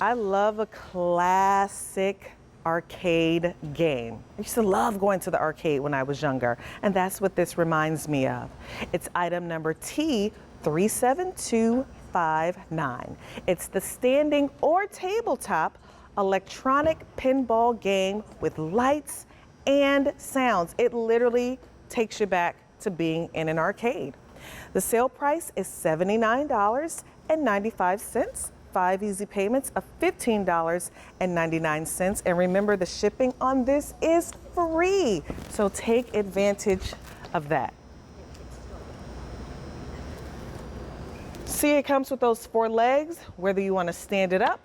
I love a classic arcade game. I used to love going to the arcade when I was younger, and that's what this reminds me of. It's item number T37259. It's the standing or tabletop electronic pinball game with lights and sounds. It literally takes you back to being in an arcade. The sale price is $79.95. 5 easy payments of $15.99. And remember, the shipping on this is free. So take advantage of that. See, it comes with those 4 legs, whether you want to stand it up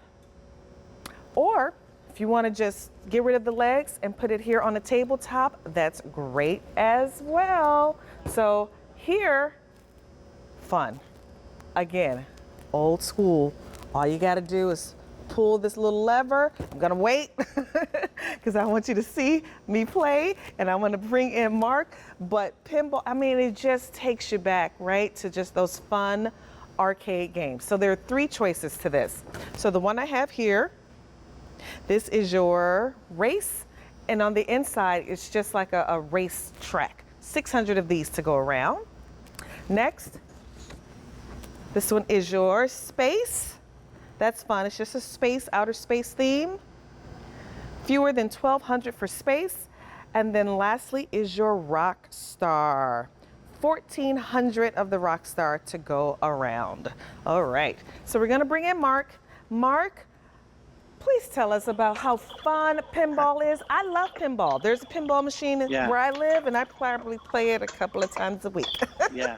or if you want to just get rid of the legs and put it here on the tabletop, that's great as well. So here, fun. Again, old school. All you got to do is pull this little lever. I'm going to wait because I want you to see me play, and I'm going to bring in Mark. But pinball, I mean, it just takes you back, right, to just those fun arcade games. So there are 3 choices to this. So the one I have here, this is your race, and on the inside, it's just like a race track. 600 of these to go around. Next, this one is your space. That's fun. It's just a space, outer space theme. Fewer than 1,200 for space. And then lastly is your rock star. 1,400 of the rock star to go around. All right. So we're going to bring in Mark. Mark, please tell us about how fun pinball is. I love pinball. There's a pinball machine where I live, and I probably play it a couple of times a week. Yeah.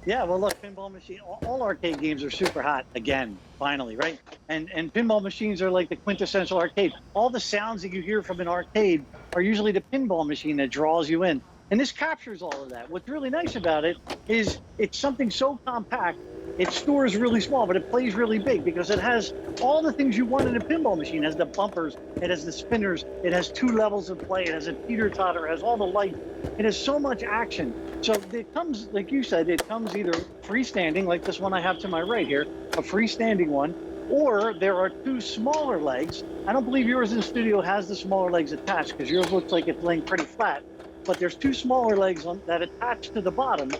Yeah, well, look, pinball machine, all arcade games are super hot again, finally, right? And pinball machines are like the quintessential arcade. All the sounds that you hear from an arcade are usually the pinball machine that draws you in. And this captures all of that. What's really nice about it is it's something so compact. It stores really small, but it plays really big because it has all the things you want in a pinball machine. It has the bumpers, it has the spinners, it has 2 levels of play, it has a teeter-totter, it has all the lights. It has so much action. So it comes, like you said, it comes either freestanding, like this one I have to my right here, a freestanding one, or there are 2 smaller legs. I don't believe yours in the studio has the smaller legs attached because yours looks like it's laying pretty flat. But there's 2 smaller legs that attach to the bottom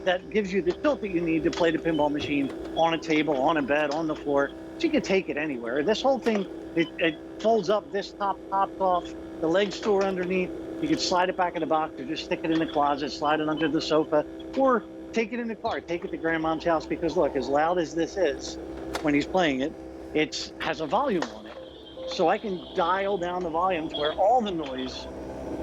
that gives you the tilt that you need to play the pinball machine on a table, on a bed, on the floor. So you can take it anywhere. This whole thing, it folds up, this top pops off, the legs store underneath. You can slide it back in the box or just stick it in the closet, slide it under the sofa, or take it in the car, take it to grandmom's house, because look, as loud as this is when he's playing it, it has a volume on it. So I can dial down the volume to where all the noise,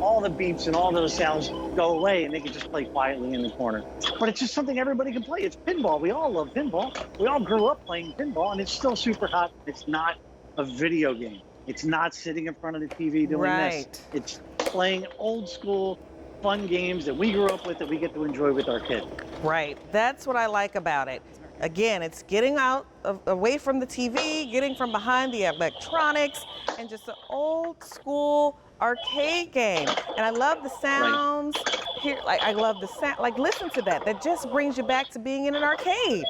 all the beeps and all those sounds go away, and they can just play quietly in the corner. But it's just something everybody can play. It's pinball. We all love pinball. We all grew up playing pinball, and it's still super hot. It's not a video game. It's not sitting in front of the TV doing this. It's playing old school fun games that we grew up with that we get to enjoy with our kids. Right. That's what I like about it. Again, it's getting out away from the TV, getting from behind the electronics, and just an old school arcade game. And I love the sounds here. Like, I love the sound. Like, listen to that. That just brings you back to being in an arcade.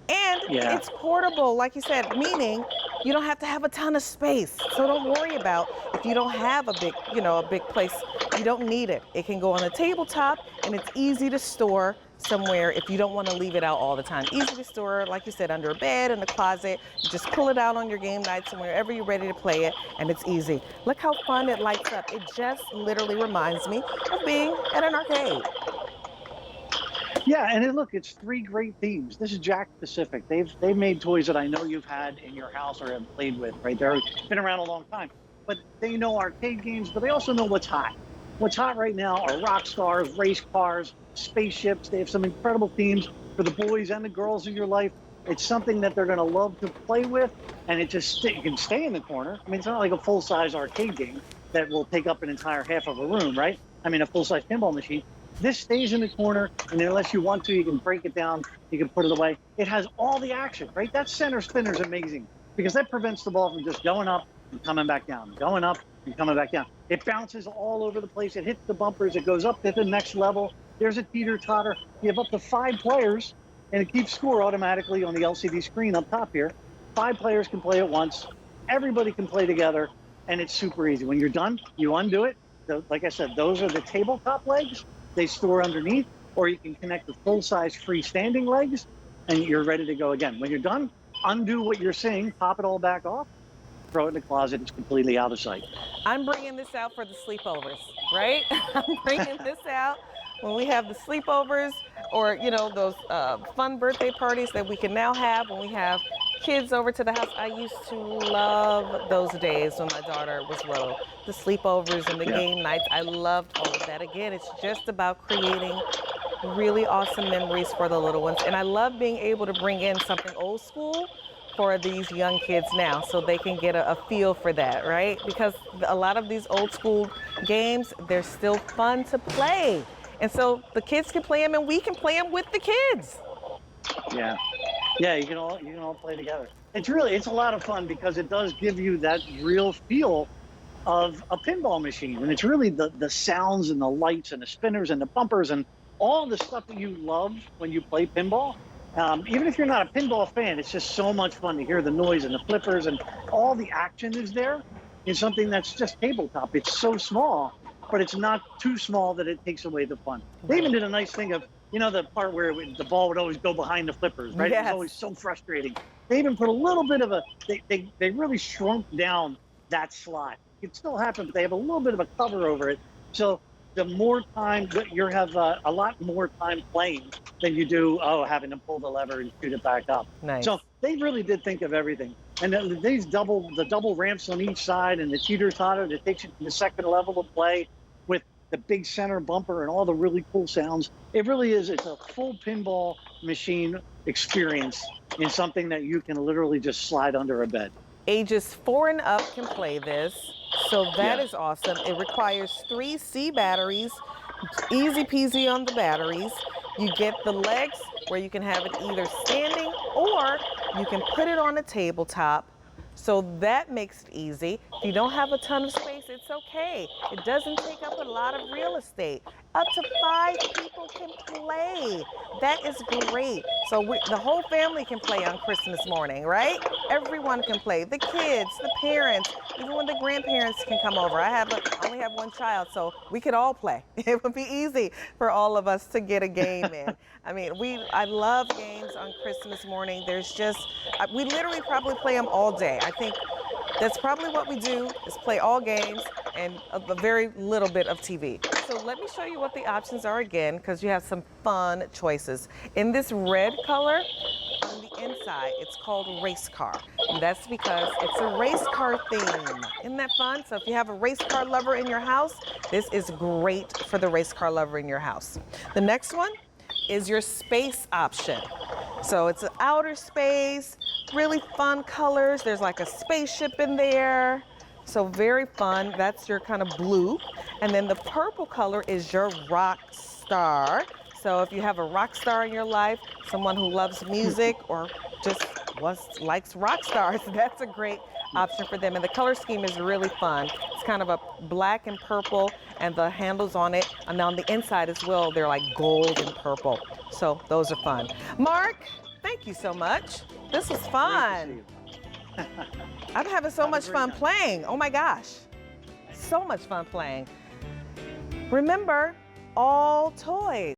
And it's portable, like you said, meaning you don't have to have a ton of space. So don't worry about if you don't have a big place. You don't need it. It can go on a tabletop, and it's easy to store somewhere if you don't want to leave it out all the time. Easy to store, like you said, under a bed, in the closet. You just pull it out on your game nights and wherever you're ready to play it, and it's easy. Look how fun it lights up. It just literally reminds me of being at an arcade. Yeah, and look, it's 3 great themes. This is Jack Pacific. They've made toys that I know you've had in your house or have played with, right? They've been around a long time. But they know arcade games, but they also know what's hot. What's hot right now are rock stars, race cars, spaceships. They have some incredible themes for the boys and the girls in your life. It's something that they're going to love to play with, and it just you can stay in the corner. I mean, it's not like a full-size arcade game that will take up an entire half of a room, right? I mean, a full-size pinball machine. This stays in the corner, and unless you want to, you can break it down, you can put it away. It has all the action, right? That center spinner is amazing because that prevents the ball from just going up and coming back down, going up and coming back down. It bounces all over the place. It hits the bumpers. It goes up to the next level. There's a teeter-totter. You have up to 5 players, and it keeps score automatically on the LCD screen up top here. 5 players can play at once. Everybody can play together, and it's super easy. When you're done, you undo it. Like I said, those are the tabletop legs. They store underneath, or you can connect the full-size freestanding legs, and you're ready to go again. When you're done, undo what you're seeing, pop it all back off, throw it in the closet. It's completely out of sight. I'm bringing this out for the sleepovers, right? I'm bringing this out when we have the sleepovers, or those fun birthday parties that we can now have when we have kids over to the house. I used to love those days when my daughter was little, the sleepovers and the game nights. I loved all of that. Again, it's just about creating really awesome memories for the little ones, and I love being able to bring in something old school for these young kids now, so they can get a feel for that, right? Because a lot of these old school games, they're still fun to play. And so the kids can play them and we can play them with the kids. Yeah. Yeah, you can all play together. It's a lot of fun because it does give you that real feel of a pinball machine. And it's really the sounds and the lights and the spinners and the bumpers and all the stuff that you love when you play pinball. Even if you're not a pinball fan, it's just so much fun to hear the noise and the flippers and all the action is there in something that's just tabletop. It's so small, but it's not too small that it takes away the fun. They even did a nice thing of, the part where the ball would always go behind the flippers, right? Yes. It was always so frustrating. They even put a little bit of they really shrunk down that slot. It still happens, but they have a little bit of a cover over it. So the more time you have a lot more time playing than you do having to pull the lever and shoot it back up. Nice. So they really did think of everything. And then these double ramps on each side and the cheater totter that takes you to the second level of play with the big center bumper and all the really cool sounds. It really is. It's a full pinball machine experience in something that you can literally just slide under a bed. Ages 4 and up can play this, so that is awesome. It requires 3 C batteries, easy peasy on the batteries. You get the legs where you can have it either standing or you can put it on a tabletop. So that makes it easy. If you don't have a ton of space, it's okay. It doesn't take up a lot of real estate. Up to 5 people can play. That is great. So the whole family can play on Christmas morning, right? Everyone can play. The kids, the parents, even when the grandparents can come over. I only have 1 child, so we could all play. It would be easy for all of us to get a game in. I mean, I love games on Christmas morning. We literally probably play them all day. I think that's probably what we do, is play all games and a very little bit of TV. So let me show you what the options are again, because you have some fun choices. In this red color, on the inside, it's called race car. And that's because it's a race car theme. Isn't that fun? So if you have a race car lover in your house, this is great for the race car lover in your house. The next one is your space option. So it's an outer space, really fun colors. There's like a spaceship in there. So very fun. That's your kind of blue. And then the purple color is your rock star. So if you have a rock star in your life, someone who loves music or just likes rock stars, that's a great option for them. And the color scheme is really fun. It's kind of a black and purple, and the handles on it, and on the inside as well, they're like gold and purple. So those are fun. Mark, thank you so much. This was fun. I'm having so much fun playing. Oh my gosh. So much fun playing. Remember, all toys.